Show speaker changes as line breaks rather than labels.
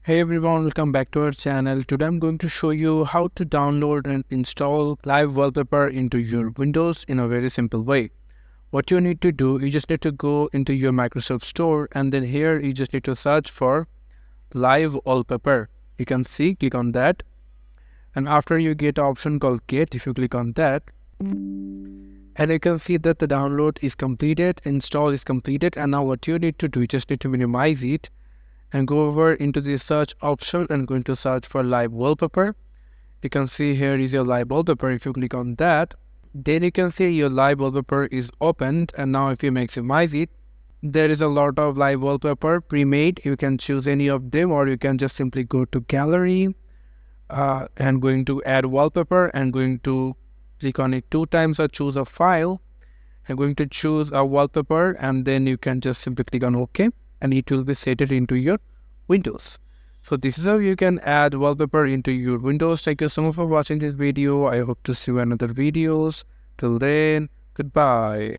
Hey everyone, welcome back to our channel. Today I'm going to show you how to download and install Live Wallpaper into your Windows in a very simple way. What you need to do, you just need to go into your Microsoft Store, and then here you just need to search for Live Wallpaper. You can see, click on that, and after you get an option called Get, if you click on that, and you can see that the download is completed, install is completed, and now what you need to do, you just need to minimize it and go over into the search option and going to search for Live Wallpaper. You can see here is your Live Wallpaper. If you click on that, then you can see your Live Wallpaper is opened, and now if you maximize it, there is a lot of Live Wallpaper pre-made. You can choose any of them, or you can just simply go to Gallery and going to add wallpaper and going to click on it 2 times or choose a file. I'm going to choose a wallpaper, and then you can just simply click on OK, and it will be set it into your Windows. So this is how you can add wallpaper into your Windows. Thank you so much for watching this video. I hope to see you in other videos. Till then, goodbye.